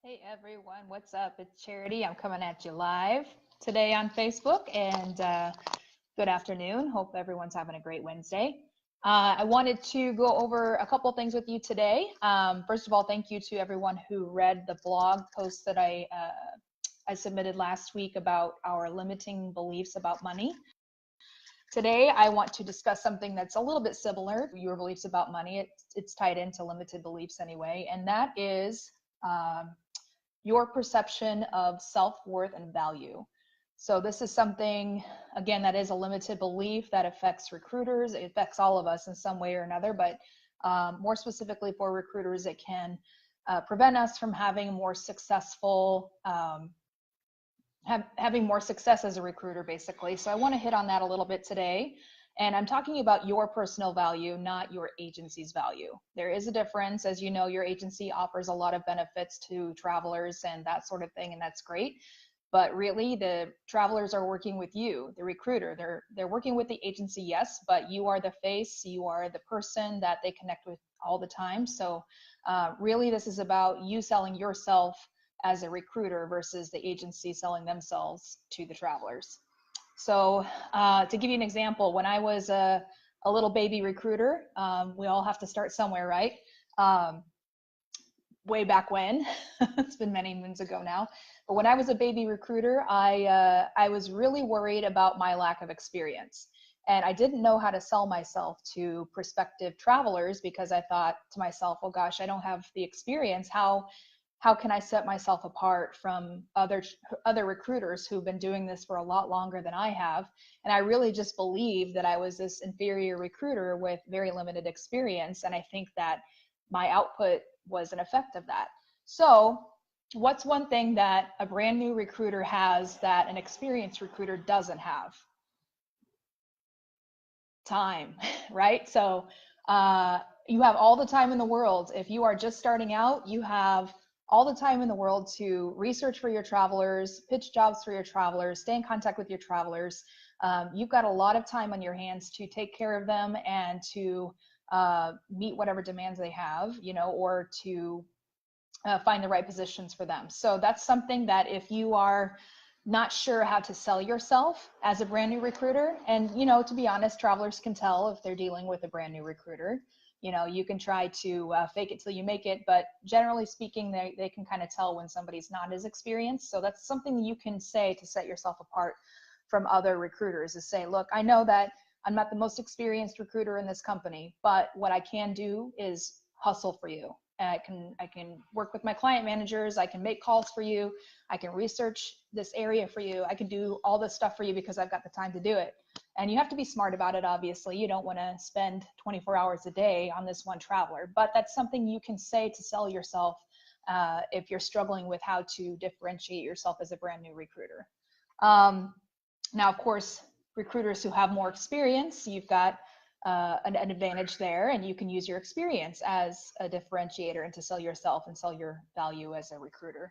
Hey everyone, what's up? It's Charity. I'm coming at you live today on Facebook, and good afternoon. Hope everyone's having a great Wednesday. I wanted to go over a couple things with you today. First of all, thank you to everyone who read the blog post that I submitted last week about our limiting beliefs about money. Today, I want to discuss something that's a little bit similar to your beliefs about money. It's tied into limited beliefs anyway, and that is your perception of self-worth and value. So this is something, again, that is a limited belief that affects recruiters. It affects all of us in some way or another, but more specifically for recruiters, it can prevent us from having more successful, having more success as a recruiter, basically. So I want to hit on that a little bit today. And I'm talking about your personal value, not your agency's value. There is a difference. As you know, your agency offers a lot of benefits to travelers and that sort of thing, and that's great. But really, the travelers are working with you, the recruiter. They're working with the agency, yes, but you are the face, you are the person that they connect with all the time. So really, this is about you selling yourself as a recruiter versus the agency selling themselves to the travelers. So to give you an example, when I was a little baby recruiter, we all have to start somewhere, right? Way back when, it's been many moons ago now, but when I was a baby recruiter, I was really worried about my lack of experience. And I didn't know how to sell myself to prospective travelers because I thought to myself, oh gosh, I don't have the experience. How can I set myself apart from other recruiters who've been doing this for a lot longer than I have? And I really just believed that I was this inferior recruiter with very limited experience. And I think that my output was an effect of that. So what's one thing that a brand new recruiter has that an experienced recruiter doesn't have? Time, right? So you have all the time in the world. If you are just starting out, you have all the time in the world to research for your travelers, pitch jobs for your travelers, stay in contact with your travelers. You've got a lot of time on your hands to take care of them and to meet whatever demands they have, or to find the right positions for them. So that's something that if you are not sure how to sell yourself as a brand new recruiter, and to be honest, travelers can tell if they're dealing with a brand new recruiter. You can try to fake it till you make it, but generally speaking, they can kind of tell when somebody's not as experienced. So that's something you can say to set yourself apart from other recruiters, is say, look, I know that I'm not the most experienced recruiter in this company, but what I can do is hustle for you. And I can work with my client managers. I can make calls for you. I can research this area for you. I can do all this stuff for you because I've got the time to do it. And you have to be smart about it, obviously. You don't want to spend 24 hours a day on this one traveler, but that's something you can say to sell yourself if you're struggling with how to differentiate yourself as a brand new recruiter. Now, of course, recruiters who have more experience, you've got an advantage there, and you can use your experience as a differentiator and to sell yourself and sell your value as a recruiter.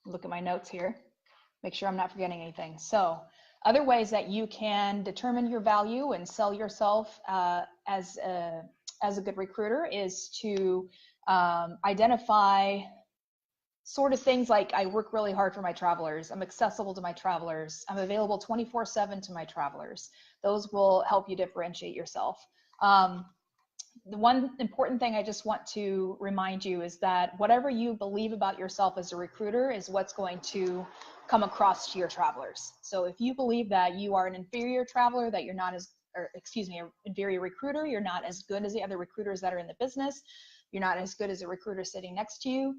Look at my notes here. Make sure I'm not forgetting anything. So other ways that you can determine your value and sell yourself as a good recruiter is to identify sort of things like, I work really hard for my travelers, I'm accessible to my travelers, I'm available 24/7 to my travelers. Those will help you differentiate yourself. The one important thing I just want to remind you is that whatever you believe about yourself as a recruiter is what's going to come across to your travelers. So if you believe that you are an inferior traveler, that you're not as, or excuse me, an inferior recruiter, you're not as good as the other recruiters that are in the business, you're not as good as a recruiter sitting next to you,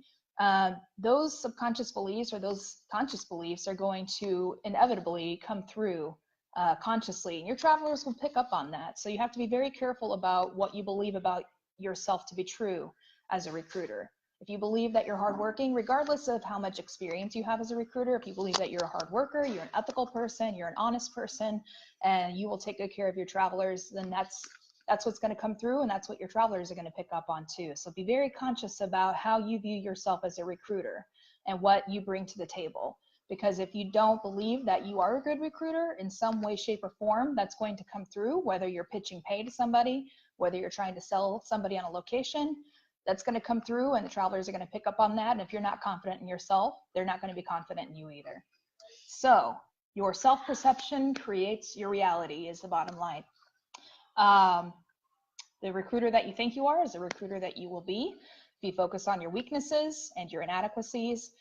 those subconscious beliefs or those conscious beliefs are going to inevitably come through consciously, and your travelers will pick up on that. So you have to be very careful about what you believe about yourself to be true as a recruiter. If you believe that you're hardworking, regardless of how much experience you have as a recruiter, if you believe that you're a hard worker, you're an ethical person, you're an honest person, and you will take good care of your travelers, then that's what's going to come through, and that's what your travelers are going to pick up on too. So be very conscious about how you view yourself as a recruiter and what you bring to the table. Because if you don't believe that you are a good recruiter in some way, shape, or form, that's going to come through, whether you're pitching pay to somebody, whether you're trying to sell somebody on a location, that's going to come through, and the travelers are going to pick up on that. And if you're not confident in yourself, they're not going to be confident in you either. So your self-perception creates your reality is the bottom line. The recruiter that you think you are is the recruiter that you will be. If you focus on your weaknesses and your inadequacies,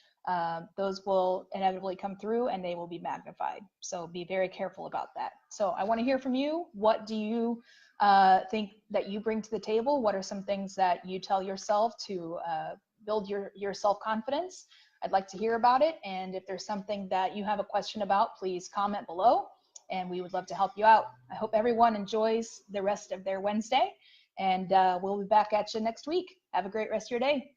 those will inevitably come through and they will be magnified. So be very careful about that. So I want to hear from you. What do you think that you bring to the table? What are some things that you tell yourself to build your self-confidence? I'd like to hear about it. And if there's something that you have a question about, please comment below and we would love to help you out. I hope everyone enjoys the rest of their Wednesday, and we'll be back at you next week. Have a great rest of your day.